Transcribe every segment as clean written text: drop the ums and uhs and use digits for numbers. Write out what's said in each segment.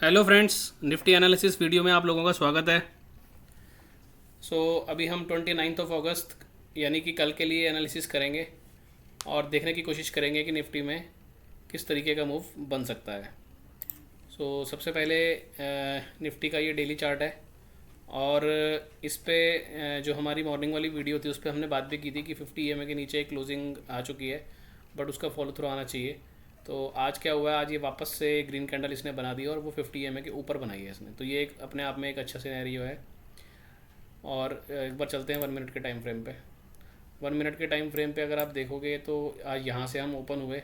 Hello friends, Nifty analysis video में आप लोगों का स्वागत है। अभी हम 29 अगस्त यानी कि कल के लिए एनालिसिस करेंगे और देखने की कोशिश करेंगे कि निफ्टी में किस तरीके का मूव बन सकता है। सबसे पहले निफ्टी का ये डेली चार्ट है और इस पे जो हमारी मॉर्निंग वाली वीडियो थी उस पर हमने बात भी की थी कि 50 EMA के नीचे एक क्लोजिंग आ चुकी है, बट उसका फॉलो थ्रू आना चाहिए। तो आज क्या हुआ है, आज ये वापस से ग्रीन कैंडल इसने बना दी और वो 50 EMA के ऊपर बनाई है इसने। तो ये एक अपने आप में एक अच्छा सिनेरियो है। और एक बार चलते हैं 1 मिनट के टाइम फ्रेम पे। 1 मिनट के टाइम फ्रेम पे अगर आप देखोगे तो आज यहाँ से हम ओपन हुए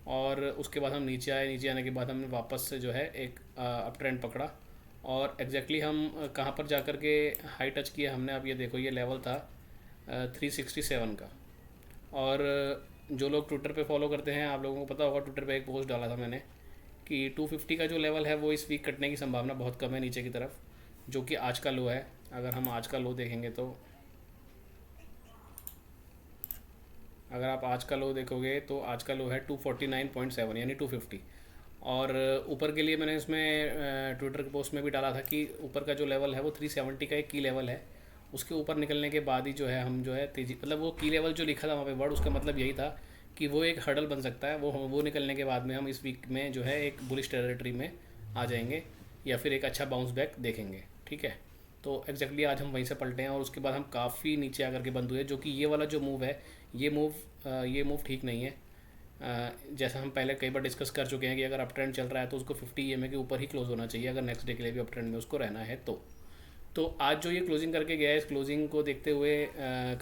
और उसके बाद हम नीचे आए। नीचे आने के बाद हमने वापस से जो है एक अप ट्रेंड पकड़ा और एग्जैक्टली हम कहाँ पर जा कर के हाई टच किया हमने। अब ये देखो, ये लेवल था 367 का। और जो लोग ट्विटर पे फॉलो करते हैं, आप लोगों को पता होगा, ट्विटर पे एक पोस्ट डाला था मैंने कि 250 का जो लेवल है वो इस वीक कटने की संभावना बहुत कम है नीचे की तरफ, जो कि आज का लो है। अगर हम आज का लो देखेंगे तो अगर आप आज का लो देखोगे तो आज का लो है 249.7 यानी 250। और ऊपर के लिए मैंने इसमें ट्विटर के पोस्ट में भी डाला था कि ऊपर का जो लेवल है वो 370 का एक की लेवल है। उसके ऊपर निकलने के बाद ही जो है हम जो है तेज़ी, मतलब वो की लेवल जो लिखा था वहाँ पे वर्ड, उसका मतलब यही था कि वो एक हर्डल बन सकता है। वो निकलने के बाद में हम इस वीक में जो है एक बुलिश टेरिटरी में आ जाएंगे या फिर एक अच्छा बाउंस बैक देखेंगे। ठीक है, तो एग्जैक्टली आज हम वहीं से पलटे हैं और उसके बाद हम काफ़ी नीचे आकर के बंद हुए, जो कि ये वाला जो मूव है ये मूव ठीक नहीं है। जैसा हम पहले कई बार डिस्कस कर चुके हैं कि अगर अप ट्रेंड चल रहा है तो उसको 50 EMA के ऊपर ही क्लोज होना चाहिए अगर नेक्स्ट डे के लिए भी अप ट्रेंड में उसको रहना है। तो आज जो ये क्लोजिंग करके गया है, इस क्लोजिंग को देखते हुए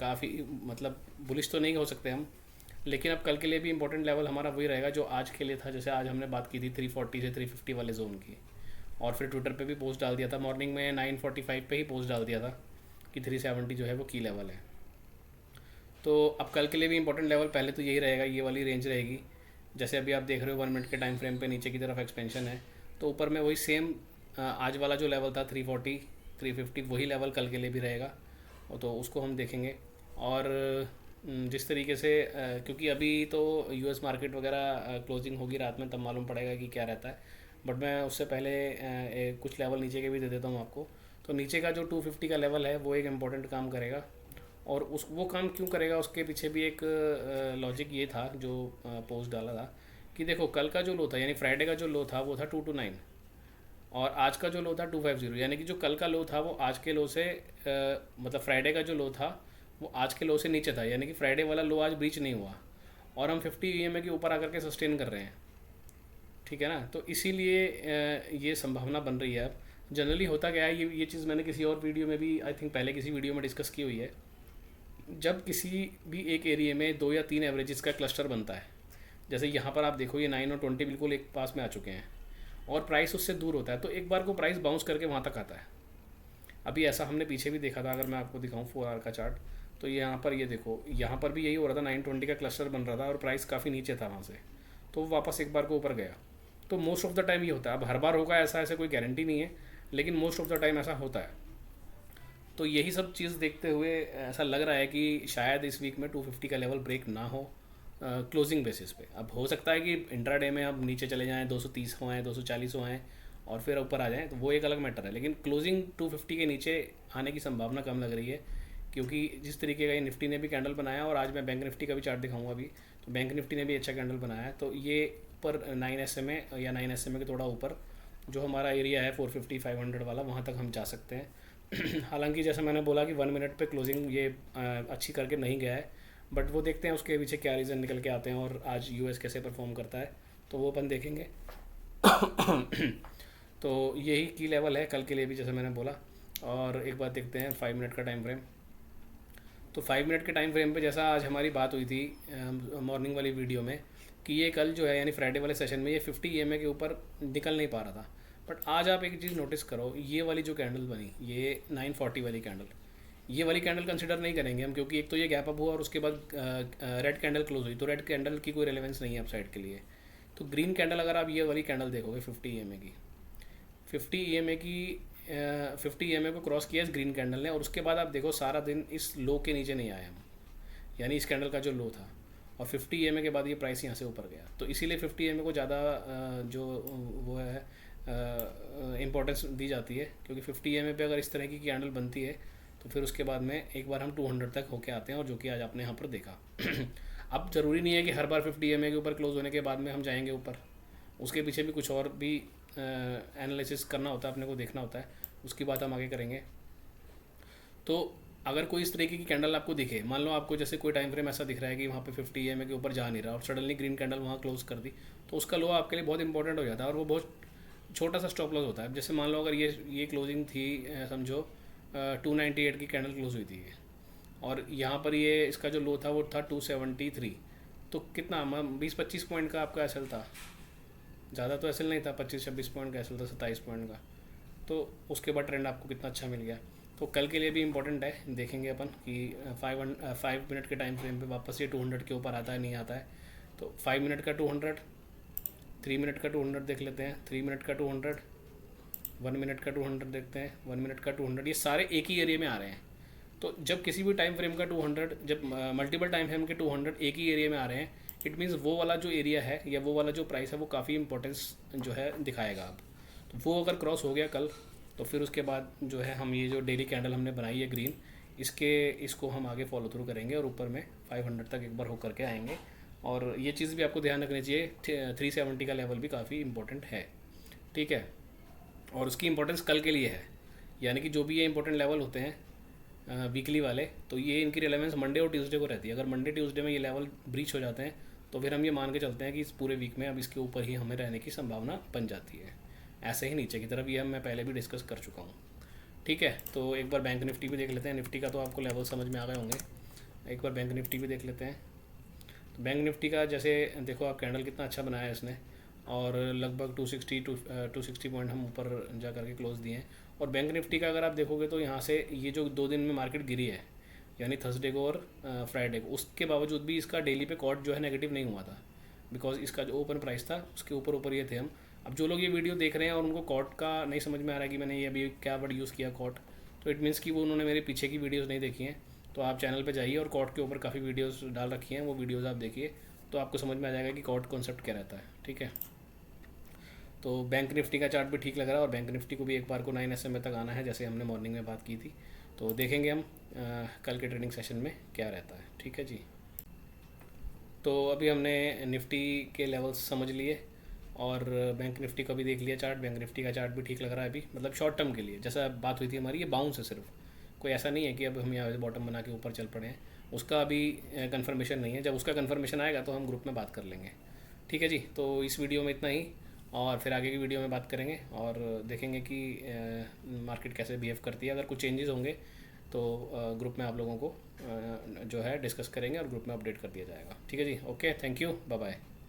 काफ़ी, मतलब बुलिश तो नहीं हो सकते हम, लेकिन अब कल के लिए भी इंपॉर्टेंट लेवल हमारा वही रहेगा जो आज के लिए था। जैसे आज हमने बात की थी 340 से 350 वाले जोन की, और फिर ट्विटर पे भी पोस्ट डाल दिया था मॉर्निंग में 9:45 पे ही पोस्ट डाल दिया था कि 370 जो है वो की लेवल है। तो अब कल के लिए भी इंपॉर्टेंट लेवल पहले तो यही रहेगा, ये वाली रेंज रहेगी। जैसे अभी आप देख रहे हो 1 मिनट के टाइम फ्रेम पे नीचे की तरफ एक्सपेंशन है, तो ऊपर में वही सेम आज वाला जो लेवल था 340 350 वही लेवल कल के लिए भी रहेगा। और तो उसको हम देखेंगे। और जिस तरीके से क्योंकि अभी तो यूएस मार्केट वगैरह क्लोजिंग होगी रात में, तब मालूम पड़ेगा कि क्या रहता है। बट मैं उससे पहले कुछ लेवल नीचे के भी दे देता हूँ आपको। तो नीचे का जो 250 का लेवल है वो एक इम्पॉर्टेंट काम करेगा। और उस वो काम क्यों करेगा उसके पीछे भी एक लॉजिक ये था जो पोस्ट डाला था कि देखो, कल का जो लो था यानी फ्राइडे का जो लो था वो था 229, और आज का जो लो था 250। यानी कि जो कल का लो था वो आज के लो से मतलब फ्राइडे का जो लो था वो आज के लो से नीचे था, यानी कि फ्राइडे वाला लो आज ब्रीच नहीं हुआ और हम 50 EMA के ऊपर आकर के सस्टेन कर रहे हैं। ठीक है ना, तो इसीलिए ये संभावना बन रही है। अब जनरली होता क्या है, ये चीज़ मैंने किसी और वीडियो में भी, आई थिंक पहले किसी वीडियो में डिस्कस की हुई है। जब किसी भी एक एरिया में 2 या 3 एवरेजेस का क्लस्टर बनता है, जैसे यहाँ पर आप देखो ये 9 और 20 बिल्कुल एक पास में आ चुके हैं और प्राइस उससे दूर होता है, तो एक बार को प्राइस बाउंस करके वहाँ तक आता है। अभी ऐसा हमने पीछे भी देखा था, अगर मैं आपको दिखाऊँ 4 आवर का चार्ट, तो यहाँ पर ये देखो, यहाँ पर भी यही हो रहा था, 920 का क्लस्टर बन रहा था और प्राइस काफ़ी नीचे था वहाँ से, तो वो वापस एक बार को ऊपर गया। तो मोस्ट ऑफ द टाइम ये होता है। अब हर बार होगा ऐसा, ऐसे कोई गारंटी नहीं है, लेकिन मोस्ट ऑफ द टाइम ऐसा होता है। तो यही सब चीज़ देखते हुए ऐसा लग रहा है कि शायद इस वीक में 250 का लेवल ब्रेक ना हो क्लोजिंग बेसिस पे। अब हो सकता है कि इंट्राडे में अब नीचे चले जाएं, 230 हो आएँ, 240 हो आएँ और फिर ऊपर आ जाएं, तो वो एक अलग मैटर है। लेकिन क्लोजिंग 250 के नीचे आने की संभावना कम लग रही है, क्योंकि जिस तरीके का ये निफ्टी ने भी कैंडल बनाया, और आज मैं बैंक निफ्टी का भी चार्ट दिखाऊंगा अभी, तो बैंक निफ्टी ने भी अच्छा कैंडल बनाया है। तो ये ऊपर 9 SMA या 9 SMA के थोड़ा ऊपर जो हमारा एरिया है 450 500 वाला, वहाँ तक हम जा सकते हैं। हालांकि जैसा मैंने बोला कि 1 मिनट पे क्लोजिंग ये अच्छी करके नहीं गया है, बट वो देखते हैं उसके पीछे क्या रीज़न निकल के आते हैं और आज यूएस कैसे परफॉर्म करता है, तो वो अपन देखेंगे। तो यही की लेवल है कल के लिए भी, जैसे मैंने बोला। और एक बात देखते हैं 5 मिनट का टाइम फ्रेम। तो 5 मिनट के टाइम फ्रेम पे जैसा आज हमारी बात हुई थी मॉर्निंग वाली वीडियो में कि ये कल जो है यानी फ्राइडे वाले सेशन में ये 50 EMA के ऊपर निकल नहीं पा रहा था। बट आज आप एक चीज़ नोटिस करो, ये वाली जो कैंडल बनी, ये 940 वाली कैंडल, ये वाली कैंडल कंसिडर नहीं करेंगे हम, क्योंकि एक तो ये गैप अप हुआ और उसके बाद रेड कैंडल क्लोज हुई, तो रेड कैंडल की कोई रेलेवेंस नहीं है अपसाइड के लिए। तो ग्रीन कैंडल अगर आप ये वाली कैंडल देखोगे 50 EMA की, 50 EMA की 50 EMA को क्रॉस किया इस ग्रीन कैंडल ने, और उसके बाद आप देखो सारा दिन इस लो के नीचे नहीं आए हम, यानी इस कैंडल का जो लो था, और 50 EMA के बाद ये प्राइस यहाँ से ऊपर गया। तो इसीलिए 50 EMA को ज़्यादा जो वो है इम्पोर्टेंस दी जाती है, क्योंकि 50 EMA पे अगर इस तरह की कैंडल बनती है तो फिर उसके बाद में एक बार हम 200 तक होके आते हैं, और जो कि आज आपने यहाँ पर देखा। अब ज़रूरी नहीं है कि हर बार 50 EMA के ऊपर क्लोज होने के बाद में हम जाएंगे ऊपर, उसके पीछे भी कुछ और भी एनालिसिस करना होता है, अपने को देखना होता है, उसकी बात हम आगे करेंगे। तो अगर कोई इस तरीके की कैंडल आपको दिखे, मान लो आपको जैसे कोई टाइम फ्रेम ऐसा दिख रहा है कि वहाँ पे 50 EMA के ऊपर जा नहीं रहा और सडनली ग्रीन कैंडल वहाँ क्लोज कर दी, तो उसका लो आपके लिए बहुत इंपॉर्टेंट हो जाता है, और वो बहुत छोटा सा स्टॉप लॉस होता है। जैसे मान लो अगर ये क्लोजिंग थी, समझो 298 की कैंडल क्लोज हुई थी ये, और यहाँ पर ये इसका जो लो था वो था 273, तो कितना 20-25 पॉइंट का आपका एसएल था, ज़्यादा तो एसएल नहीं था, 25-26 पॉइंट का एसएल था, 27 पॉइंट का। तो उसके बाद ट्रेंड आपको कितना अच्छा मिल गया। तो कल के लिए भी इम्पोर्टेंट है, देखेंगे अपन कि 5 मिनट के टाइम फ्रेम पे वापस ये 200 के ऊपर आता है नहीं आता है। तो 5 मिनट का 200, 3 मिनट का 200 देख लेते हैं, 3 मिनट का 200, 1 मिनट का 200 देखते हैं, 1 मिनट का 200, ये सारे एक ही एरिया में आ रहे हैं। तो जब किसी भी टाइम फ्रेम का 200, जब मल्टीपल टाइम फ्रेम के 200 एक ही एरिया में आ रहे हैं, इट मीन्स वो वाला जो एरिया है या वो वाला जो प्राइस है वो काफ़ी इंपॉर्टेंस जो है दिखाएगा अब। तो वो अगर क्रॉस हो गया कल, तो फिर उसके बाद जो है हम ये जो डेली कैंडल हमने बनाई है ग्रीन, इसको हम आगे फॉलो थ्रू करेंगे और ऊपर में 500 तक एक बार हो करके आएंगे। और ये चीज़ भी आपको ध्यान रखनी चाहिए, 370 का लेवल भी काफ़ी इंपॉर्टेंट है, ठीक है। और उसकी इंपॉर्टेंस कल के लिए है, यानी कि जो भी ये इंपॉर्टेंट लेवल होते हैं वीकली वाले, तो ये इनकी रिलेवेंस मंडे और ट्यूसडे को रहती है। अगर मंडे ट्यूसडे में ये लेवल ब्रीच हो जाते हैं तो फिर हम ये मान के चलते हैं कि इस पूरे वीक में अब इसके ऊपर ही हमें रहने की संभावना बन जाती है। ऐसे ही नीचे की तरफ, ये मैं पहले भी डिस्कस कर चुका हूँ, ठीक है। तो एक बार बैंक निफ्टी भी देख लेते हैं, निफ्टी का तो आपको लेवल समझ में आ गए होंगे, एक बार बैंक निफ्टी भी देख लेते हैं। तो बैंक निफ्टी का जैसे देखो आप, कैंडल कितना अच्छा बनाया है इसने, और लगभग 260 पॉइंट हम ऊपर जा करके क्लोज दिए हैं। और बैंक निफ्टी का अगर आप देखोगे तो यहाँ से ये जो 2 दिन में मार्केट गिरी है, यानी थर्सडे को और फ्राइडे को, उसके बावजूद भी इसका डेली पे कॉट जो है नेगेटिव नहीं हुआ था, बिकॉज इसका जो ओपन प्राइस था उसके ऊपर ऊपर ये थे हम। अब जो लोग ये वीडियो देख रहे हैं और उनको कॉट का नहीं समझ में आ रहा है कि मैंने ये अभी क्या वर्ड यूज़ किया कॉट, तो इट मीन्स कि वो उन्होंने मेरे पीछे की वीडियोज़ नहीं देखी हैं। तो आप चैनल पे जाइए और कॉट के ऊपर काफ़ी वीडियोस डाल रखी हैं, वो वीडियोस आप देखिए तो आपको समझ में आ जाएगा कि कॉट कॉन्सेप्ट क्या रहता है, ठीक है। तो बैंक निफ्टी का चार्ट भी ठीक लग रहा है, और बैंक निफ्टी को भी एक बार को 9 SMA तक आना है, जैसे हमने मॉर्निंग में बात की थी। तो देखेंगे हम कल के ट्रेडिंग सेशन में क्या रहता है, ठीक है जी। तो अभी हमने निफ्टी के लेवल्स समझ लिए और बैंक निफ्टी का भी देख लिया चार्ट। बैंक निफ्टी का चार्ट भी ठीक लग रहा है अभी, मतलब शॉर्ट टर्म के लिए जैसा बात हुई थी हमारी, ये बाउंस है सिर्फ, कोई ऐसा नहीं है कि अब हम यहाँ से बॉटम बना के ऊपर चल पड़े हैं। उसका अभी कंफर्मेशन नहीं है, जब उसका कंफर्मेशन आएगा तो हम ग्रुप में बात कर लेंगे, ठीक है जी। तो इस वीडियो में इतना ही, और फिर आगे की वीडियो में बात करेंगे और देखेंगे कि मार्केट कैसे बिहेव करती है। अगर कुछ चेंजेस होंगे तो ग्रुप में आप लोगों को जो है डिस्कस करेंगे और ग्रुप में अपडेट कर दिया जाएगा, ठीक है जी। Okay, thank you, bye bye.